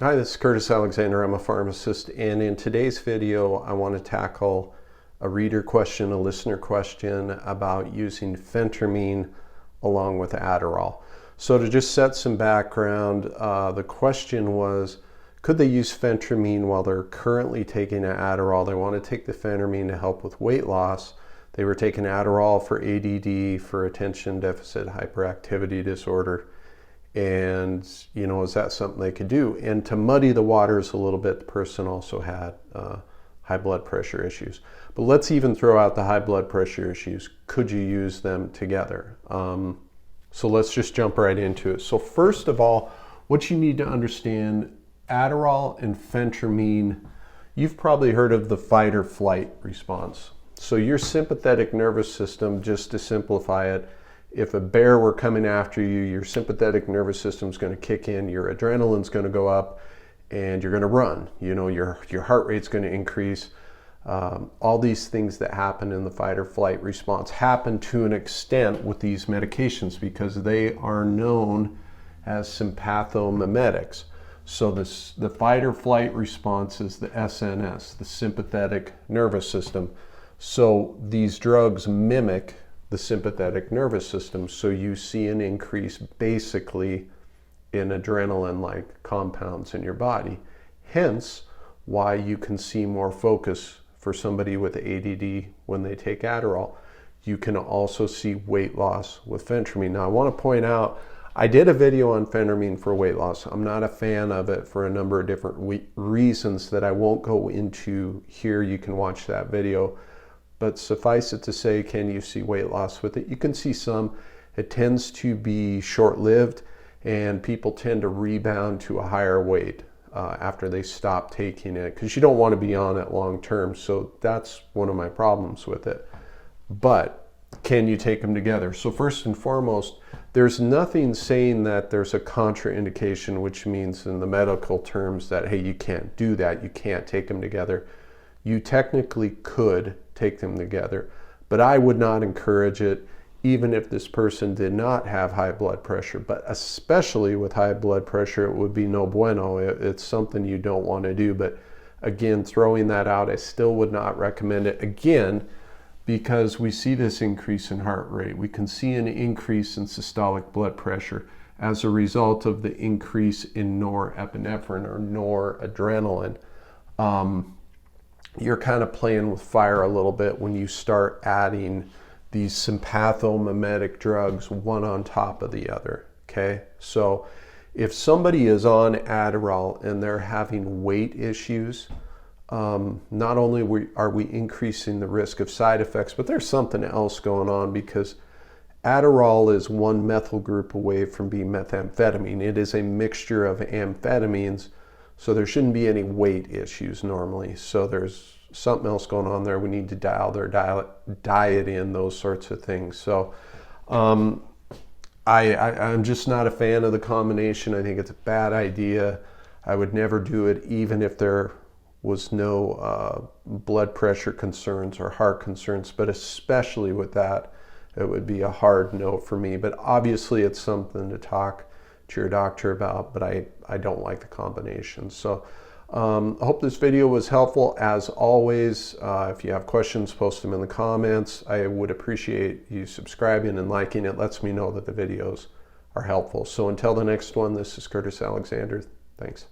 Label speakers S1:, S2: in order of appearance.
S1: Hi, this is Curtis Alexander. I'm a pharmacist, and in today's video I want to tackle a reader question, a listener question about using Phentermine along with Adderall. So to just set some background, the question was, could they use Phentermine while they're currently taking an Adderall? They want to take the Phentermine to help with weight loss. They were taking Adderall for ADD, for attention deficit hyperactivity disorder. And, is that something they could do? And to muddy the waters a little bit, the person also had high blood pressure issues. But let's even throw out the high blood pressure issues. Could you use them together? So let's just jump right into it. So first of all, what you need to understand, Adderall and Phentermine, you've probably heard of the fight or flight response. So your sympathetic nervous system, just to simplify it, if a bear were coming after you, your sympathetic nervous system is going to kick in, your adrenaline's going to go up, and you're going to run. Your heart rate's going to increase. All these things that happen in the fight or flight response happen to an extent with these medications because they are known as sympathomimetics. So the fight or flight response is the SNS, the sympathetic nervous system. So these drugs mimic the sympathetic nervous system, so you see an increase basically in adrenaline-like compounds in your body. Hence why you can see more focus for somebody with ADD when they take Adderall. You can also see weight loss with Phentermine. Now I want to point out, I did a video on Phentermine for weight loss. I'm not a fan of it for a number of different reasons that I won't go into here. You can watch that video. But suffice it to say, can you see weight loss with it? You can see some. It tends to be short-lived, and people tend to rebound to a higher weight after they stop taking it, because you don't want to be on it long term. So that's one of my problems with it. But can you take them together? So first and foremost, there's nothing saying that there's a contraindication, which means in the medical terms that, hey, you can't do that, you can't take them together. You technically could take them together, but I would not encourage it, even if this person did not have high blood pressure. But especially with high blood pressure, it would be no bueno. It's something you don't want to do. But again, throwing that out, I still would not recommend it. Again, because we see this increase in heart rate. We can see an increase in systolic blood pressure as a result of the increase in norepinephrine or noradrenaline. You're kind of playing with fire a little bit when you start adding these sympathomimetic drugs one on top of the other, okay? So if somebody is on Adderall and they're having weight issues, not only are we increasing the risk of side effects, but there's something else going on, because Adderall is one methyl group away from being methamphetamine. It is a mixture of amphetamines. So there shouldn't be any weight issues normally. So there's something else going on there. We need to dial their diet in, those sorts of things. So I'm just not a fan of the combination. I think it's a bad idea. I would never do it, even if there was no blood pressure concerns or heart concerns. But especially with that, it would be a hard no for me. But obviously it's something to talk to your doctor about, but I don't like the combination. So I hope this video was helpful. As always, if you have questions, post them in the comments. I would appreciate you subscribing and liking. It lets me know that the videos are helpful. So until the next one, this is Curtis Alexander. Thanks.